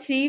3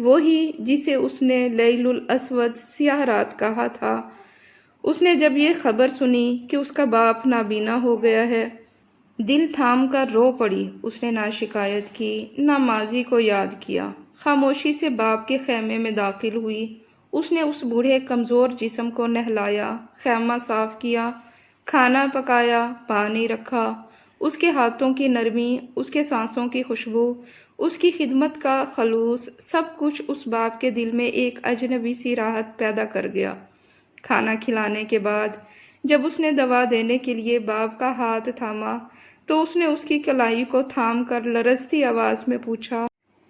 وہی جسے اس نے لیل الاسود سیاہ رات کہا تھا۔ اس نے جب یہ خبر سنی کہ اس کا باپ نابینا ہو گیا ہے، دل تھام کر رو پڑی۔ اس نے نہ شکایت کی، نہ ماضی کو یاد کیا، خاموشی سے باپ کے خیمے میں داخل ہوئی۔ اس نے اس بوڑھے کمزور جسم کو نہلایا، خیمہ صاف کیا، کھانا پکایا، پانی رکھا۔ اس کے ہاتھوں کی نرمی، اس کے سانسوں کی خوشبو، اس کی خدمت کا خلوص، سب کچھ اس باپ کے دل میں ایک اجنبی سی راحت پیدا کر گیا۔ کھانا کھلانے کے بعد جب اس نے دوا دینے کے لیے باپ کا ہاتھ تھاما تو اس نے اس کی کلائی کو تھام کر لرزتی آواز میں پوچھا،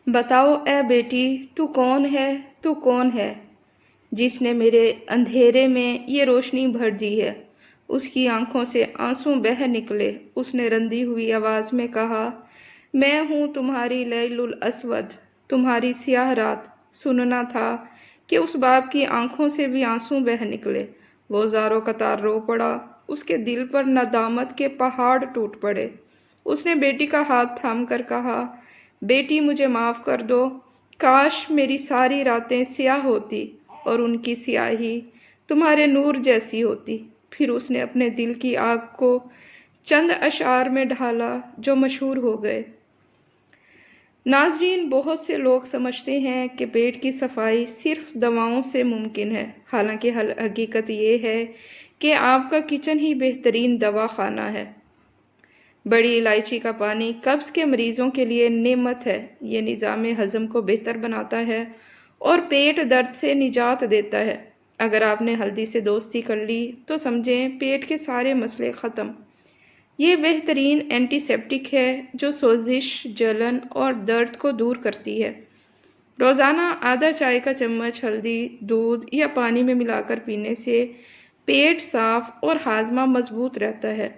بتاؤ اے بیٹی، تو کون ہے؟ تو کون ہے جس نے میرے اندھیرے میں یہ روشنی بھر دی ہے؟ اس کی آنکھوں سے آنسو بہہ نکلے۔ اس نے رندی ہوئی آواز میں کہا، میں ہوں تمہاری لیل الاسود، تمہاری سیاہ رات۔ سننا تھا کہ اس باپ کی آنکھوں سے بھی آنسو بہہ نکلے۔ وہ زاروں قطار رو پڑا۔ اس کے دل پر ندامت کے پہاڑ ٹوٹ پڑے۔ اس نے بیٹی کا ہاتھ تھام کر کہا، بیٹی مجھے معاف کر دو، کاش میری ساری راتیں سیاہ ہوتی اور ان کی سیاہی تمہارے نور جیسی ہوتی۔ پھر اس نے اپنے دل کی آگ کو چند اشعار میں ڈھالا جو مشہور ہو گئے۔ ناظرین، بہت سے لوگ سمجھتے ہیں کہ پیٹ کی صفائی صرف دواؤں سے ممکن ہے، حالانکہ حقیقت یہ ہے کہ آپ کا کچن ہی بہترین دوا خانہ ہے۔ بڑی الائچی کا پانی قبض کے مریضوں کے لیے نعمت ہے۔ یہ نظام ہضم کو بہتر بناتا ہے اور پیٹ درد سے نجات دیتا ہے۔ اگر آپ نے ہلدی سے دوستی کر لی تو سمجھیں پیٹ کے سارے مسئلے ختم۔ یہ بہترین اینٹی سیپٹک ہے جو سوزش، جلن اور درد کو دور کرتی ہے۔ روزانہ آدھا چائے کا چمچ ہلدی دودھ یا پانی میں ملا کر پینے سے پیٹ صاف اور ہاضمہ مضبوط رہتا ہے۔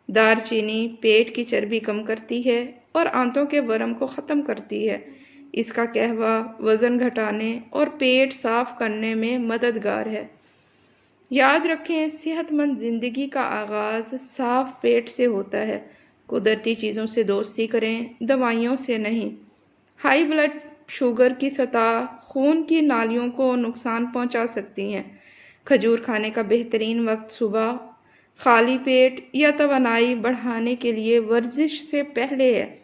دار چینی پیٹ کی چربی کم کرتی ہے اور آنتوں کے ورم کو ختم کرتی ہے۔ اس کا قہوہ وزن گھٹانے اور پیٹ صاف کرنے میں مددگار ہے۔ یاد رکھیں، صحت مند زندگی کا آغاز صاف پیٹ سے ہوتا ہے۔ قدرتی چیزوں سے دوستی کریں، دوائیوں سے نہیں۔ ہائی بلڈ شوگر کی سطح خون کی نالیوں کو نقصان پہنچا سکتی ہیں۔ کھجور کھانے کا بہترین وقت صبح خالی پیٹ یا توانائی بڑھانے کے لیے ورزش سے پہلے ہے۔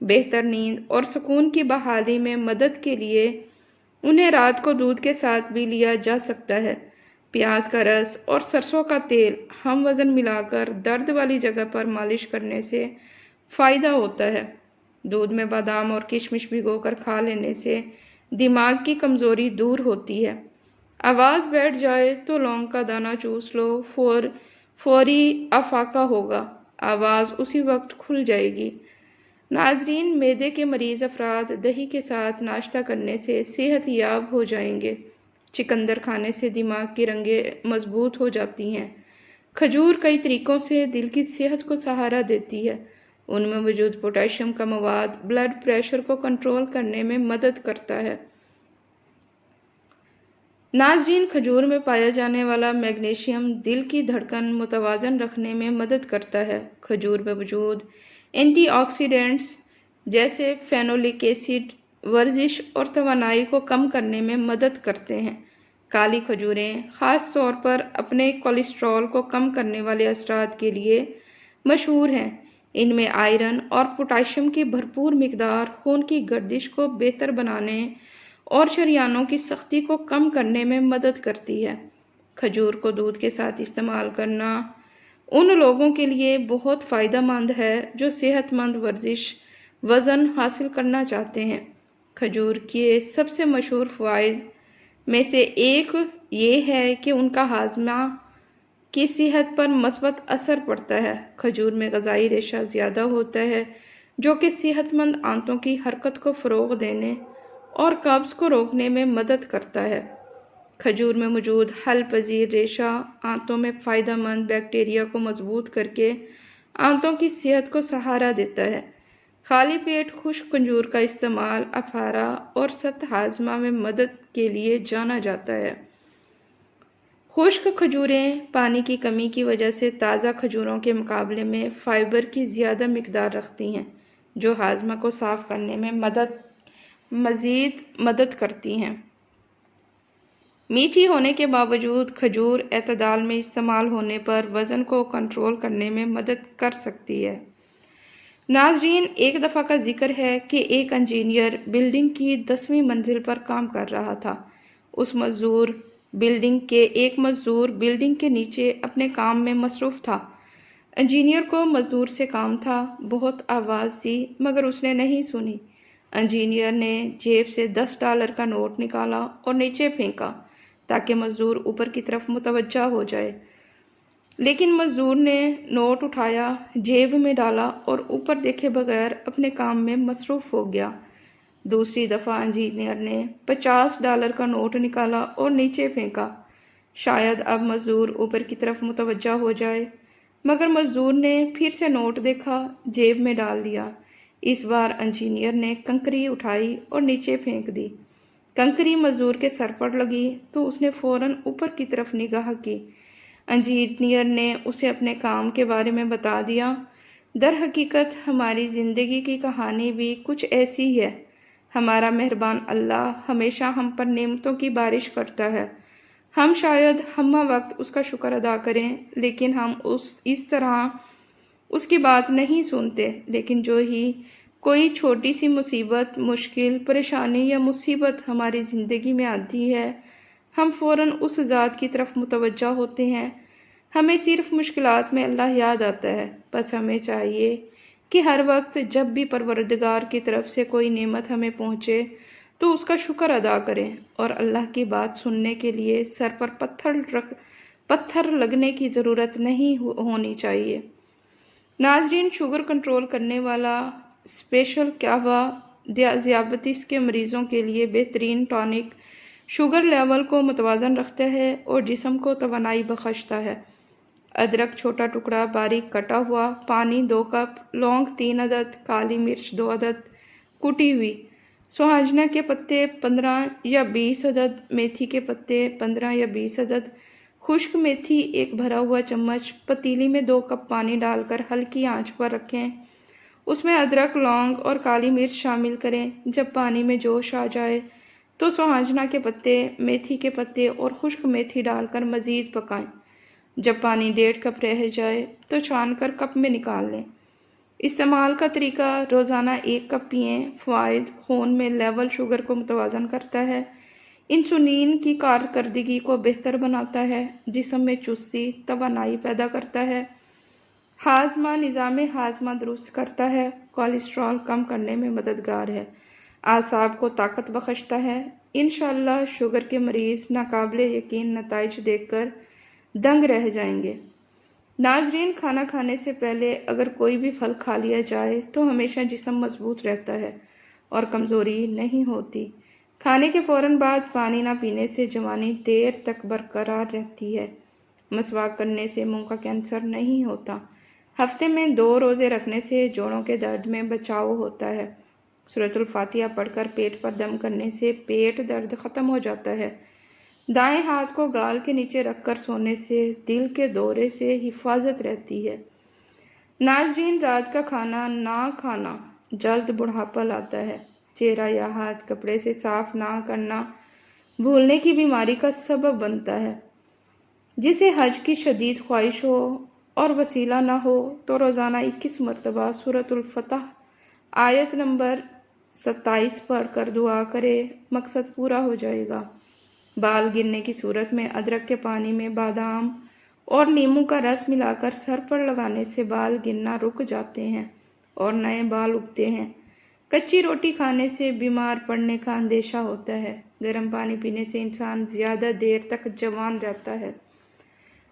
بہتر نیند اور سکون کی بحالی میں مدد کے لیے انہیں رات کو دودھ کے ساتھ بھی لیا جا سکتا ہے۔ پیاز کا رس اور سرسوں کا تیل ہم وزن ملا کر درد والی جگہ پر مالش کرنے سے فائدہ ہوتا ہے۔ دودھ میں بادام اور کشمش بھگو کر کھا لینے سے دماغ کی کمزوری دور ہوتی ہے۔ آواز بیٹھ جائے تو لونگ کا دانہ چوس لو، فوری افاقہ ہوگا، آواز اسی وقت کھل جائے گی۔ ناظرین، معدے کے مریض افراد دہی کے ساتھ ناشتہ کرنے سے صحت یاب ہو جائیں گے۔ چقندر کھانے سے دماغ کی رگیں مضبوط ہو جاتی ہیں۔ کھجور کئی طریقوں سے دل کی صحت کو سہارا دیتی ہے۔ ان میں موجود پوٹاشیم کا مواد بلڈ پریشر کو کنٹرول کرنے میں مدد کرتا ہے۔ ناظرین، کھجور میں پایا جانے والا میگنیشیم دل کی دھڑکن متوازن رکھنے میں مدد کرتا ہے۔ کھجور میں موجود اینٹی آکسیڈنٹس جیسے فینولک ایسڈ ورزش اور توانائی کو کم کرنے میں مدد کرتے ہیں۔ کالی کھجوریں خاص طور پر اپنے کولیسٹرول کو کم کرنے والے اثرات کے لیے مشہور ہیں۔ ان میں آئرن اور پوٹاشیم کی بھرپور مقدار خون کی گردش کو بہتر بنانے اور شریانوں کی سختی کو کم کرنے میں مدد کرتی ہے۔ کھجور کو دودھ کے ساتھ استعمال کرنا ان لوگوں کے لیے بہت فائدہ مند ہے جو صحت مند وزن حاصل کرنا چاہتے ہیں۔ کھجور کے سب سے مشہور فوائد میں سے ایک یہ ہے کہ ان کا ہاضمہ کی صحت پر مثبت اثر پڑتا ہے۔ کھجور میں غذائی ریشہ زیادہ ہوتا ہے جو کہ صحت مند آنتوں کی حرکت کو فروغ دینے اور قبض کو روکنے میں مدد کرتا ہے۔ کھجور میں موجود حل پذیر ریشہ آنتوں میں فائدہ مند بیکٹیریا کو مضبوط کر کے آنتوں کی صحت کو سہارا دیتا ہے۔ خالی پیٹ خشک کھجور کا استعمال افارہ اور سخت ہاضمہ میں مدد کے لیے جانا جاتا ہے۔ خشک کھجوریں پانی کی کمی کی وجہ سے تازہ کھجوروں کے مقابلے میں فائبر کی زیادہ مقدار رکھتی ہیں جو ہاضمہ کو صاف کرنے میں مدد مزید مدد کرتی ہیں۔ میٹھی ہونے کے باوجود کھجور اعتدال میں استعمال ہونے پر وزن کو کنٹرول کرنے میں مدد کر سکتی ہے۔ ناظرین، ایک دفعہ کا ذکر ہے کہ ایک انجینئر بلڈنگ کی 10ویں منزل پر کام کر رہا تھا۔ ایک مزدور بلڈنگ کے نیچے اپنے کام میں مصروف تھا۔ انجینئر کو مزدور سے کام تھا، بہت آواز تھی مگر اس نے نہیں سنی۔ انجینئر نے جیب سے $10 کا نوٹ نکالا اور نیچے پھینکا تاکہ مزدور اوپر کی طرف متوجہ ہو جائے، لیکن مزدور نے نوٹ اٹھایا، جیب میں ڈالا اور اوپر دیکھے بغیر اپنے کام میں مصروف ہو گیا۔ دوسری دفعہ انجینئر نے $50 کا نوٹ نکالا اور نیچے پھینکا، شاید اب مزدور اوپر کی طرف متوجہ ہو جائے، مگر مزدور نے پھر سے نوٹ دیکھا، جیب میں ڈال دیا۔ اس بار انجینئر نے کنکری اٹھائی اور نیچے پھینک دی۔ کنکری مزدور کے سر پر لگی تو اس نے فوراً اوپر کی طرف نگاہ کی۔ انجینئر نے اسے اپنے کام کے بارے میں بتا دیا۔ در حقیقت ہماری زندگی کی کہانی بھی کچھ ایسی ہے۔ ہمارا مہربان اللہ ہمیشہ ہم پر نعمتوں کی بارش کرتا ہے۔ ہم شاید ہمہ وقت اس کا شکر ادا کریں، لیکن ہم اس طرح اس کی بات نہیں سنتے۔ لیکن جو ہی کوئی چھوٹی سی مصیبت، مشکل، پریشانی یا مصیبت ہماری زندگی میں آتی ہے، ہم فوراً اس ذات کی طرف متوجہ ہوتے ہیں۔ ہمیں صرف مشکلات میں اللہ یاد آتا ہے، بس ہمیں چاہیے کہ ہر وقت جب بھی پروردگار کی طرف سے کوئی نعمت ہمیں پہنچے تو اس کا شکر ادا کریں اور اللہ کی بات سننے کے لیے سر پر پتھر لگنے کی ضرورت نہیں ہونی چاہیے۔ ناظرین، شوگر کنٹرول کرنے والا اسپیشل قہوہ ذیابیطس کے مریضوں کے لیے بہترین ٹانک شوگر لیول کو متوازن رکھتا ہے اور جسم کو توانائی بخشتا ہے۔ ادرک چھوٹا ٹکڑا باریک کٹا ہوا، پانی 2 کپ، لونگ 3 عدد، کالی مرچ 2 عدد کٹی ہوئی، سوہاجنا کے پتے 15 یا 20 عدد، میتھی کے پتے 15 یا 20 عدد، خشک میتھی 1 بھرا ہوا چمچ۔ پتیلی میں 2 کپ پانی ڈال کر ہلکی آنچ پر رکھیں، اس میں ادرک، لونگ اور کالی مرچ شامل کریں۔ جب پانی میں جوش آ جائے تو سوہاجنا کے پتے، میتھی کے پتے اور خشک میتھی ڈال کر مزید پکائیں۔ جب پانی 1.5 کپ رہ جائے تو چھان کر کپ میں نکال لیں۔ استعمال کا طریقہ: روزانہ 1 کپ پئیں۔ فوائد: خون میں لیول شوگر کو متوازن کرتا ہے، انسولین کی کارکردگی کو بہتر بناتا ہے، جسم میں چستی، توانائی پیدا کرتا ہے، ہاضمہ نظام ہاضمہ درست کرتا ہے، کولیسٹرول کم کرنے میں مددگار ہے، اعصاب کو طاقت بخشتا ہے۔ انشاءاللہ شوگر کے مریض ناقابل یقین نتائج دیکھ کر دنگ رہ جائیں گے۔ ناظرین، کھانا کھانے سے پہلے اگر کوئی بھی پھل کھا لیا جائے تو ہمیشہ جسم مضبوط رہتا ہے اور کمزوری نہیں ہوتی۔ کھانے کے فوراً بعد پانی نہ پینے سے جوانی دیر تک برقرار رہتی ہے۔ مسواک کرنے سے منہ کا کینسر نہیں ہوتا۔ ہفتے میں 2 روزے رکھنے سے جوڑوں کے درد میں بچاؤ ہوتا ہے۔ سورۃ الفاتحہ پڑھ کر پیٹ پر دم کرنے سے پیٹ درد ختم ہو جاتا ہے۔ دائیں ہاتھ کو گال کے نیچے رکھ کر سونے سے دل کے دورے سے حفاظت رہتی ہے۔ ناظرین، رات کا کھانا نہ کھانا جلد بڑھاپا لاتا ہے۔ چہرہ یا ہاتھ کپڑے سے صاف نہ کرنا بھولنے کی بیماری کا سبب بنتا ہے۔ جسے حج کی شدید خواہش ہو اور وسیلہ نہ ہو تو روزانہ 21 مرتبہ سورۃ الفتح آیت نمبر 27 پڑھ کر دعا کرے، مقصد پورا ہو جائے گا۔ بال گرنے کی صورت میں ادرک کے پانی میں بادام اور لیموں کا رس ملا کر سر پر لگانے سے بال گرنا رک جاتے ہیں اور نئے بال اگتے ہیں۔ کچی روٹی کھانے سے بیمار پڑنے کا اندیشہ ہوتا ہے۔ گرم پانی پینے سے انسان زیادہ دیر تک جوان رہتا ہے۔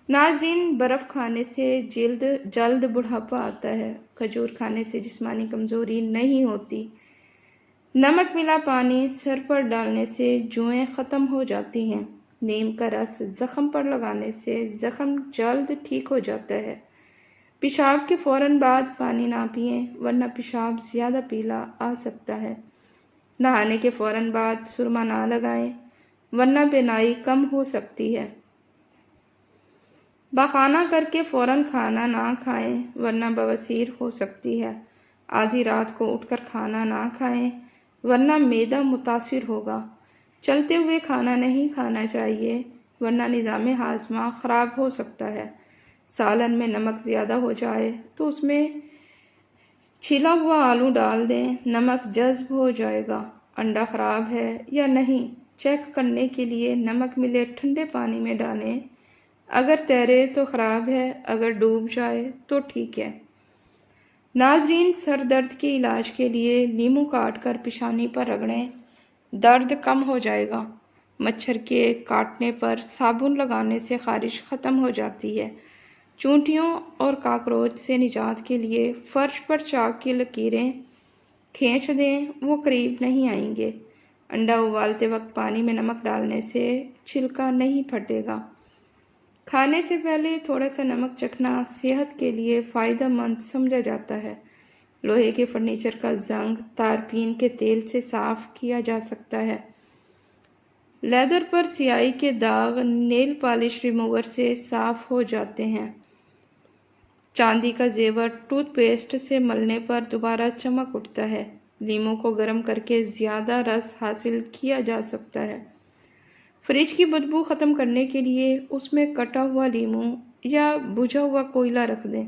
ناظرین، برف کھانے سے جلد بڑھاپا آتا ہے۔ کھجور کھانے سے جسمانی کمزوری نہیں ہوتی۔ نمک ملا پانی سر پر ڈالنے سے جوئیں ختم ہو جاتی ہیں۔ نیم کا رس زخم پر لگانے سے زخم جلد ٹھیک ہو جاتا ہے۔ پیشاب کے فوراً بعد پانی نہ پئیں ورنہ پیشاب زیادہ پیلا آ سکتا ہے۔ نہانے کے فوراً بعد سرما نہ لگائیں ورنہ بینائی کم ہو سکتی ہے۔ پاخانہ کر کے فوراً کھانا نہ کھائیں ورنہ بواسیر ہو سکتی ہے۔ آدھی رات کو اٹھ کر کھانا نہ کھائیں ورنہ معدہ متاثر ہوگا۔ چلتے ہوئے کھانا نہیں کھانا چاہیے ورنہ نظام ہاضمہ خراب ہو سکتا ہے۔ سالن میں نمک زیادہ ہو جائے تو اس میں چھیلا ہوا آلو ڈال دیں، نمک جذب ہو جائے گا۔ انڈا خراب ہے یا نہیں چیک کرنے کے لیے نمک ملے ٹھنڈے پانی میں ڈالیں، اگر تیرے تو خراب ہے، اگر ڈوب جائے تو ٹھیک ہے۔ ناظرین، سر درد کے علاج کے لیے لیموں کاٹ کر پیشانی پر رگڑیں، درد کم ہو جائے گا۔ مچھر کے کاٹنے پر صابن لگانے سے خارش ختم ہو جاتی ہے۔ چونٹیوں اور کاکروچ سے نجات کے لیے فرش پر چاک کی لکیریں کھینچ دیں، وہ قریب نہیں آئیں گے۔ انڈا ابالتے وقت پانی میں نمک ڈالنے سے چھلکا نہیں پھٹے گا۔ کھانے سے پہلے تھوڑا سا نمک چکھنا صحت کے لیے فائدہ مند سمجھا جاتا ہے۔ لوہے کے فرنیچر کا زنگ تارپین کے تیل سے صاف کیا جا سکتا ہے۔ لیدر پر سیاہی کے داغ نیل پالش ریموور سے صاف ہو جاتے ہیں۔ چاندی کا زیور ٹوتھ پیسٹ سے ملنے پر دوبارہ چمک اٹھتا ہے۔ لیموں کو گرم کر کے زیادہ رس حاصل کیا جا سکتا ہے۔ فریج کی بدبو ختم کرنے کے لیے اس میں کٹا ہوا لیموں یا بجھا ہوا کوئلہ رکھ دیں۔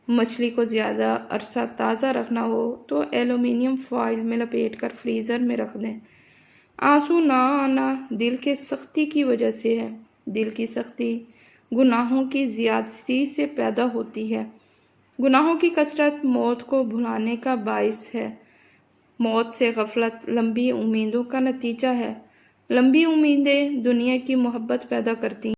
مچھلی کو زیادہ عرصہ تازہ رکھنا ہو تو ایلومینیم فوائل میں لپیٹ کر فریزر میں رکھ دیں۔ آنسو نہ آنا دل کے سختی کی وجہ سے ہے۔ دل کی سختی گناہوں کی زیادتی سے پیدا ہوتی ہے۔ گناہوں کی کثرت موت کو بھلانے کا باعث ہے۔ موت سے غفلت لمبی امیدوں کا نتیجہ ہے۔ لمبی امیدیں دنیا کی محبت پیدا کرتی ہیں۔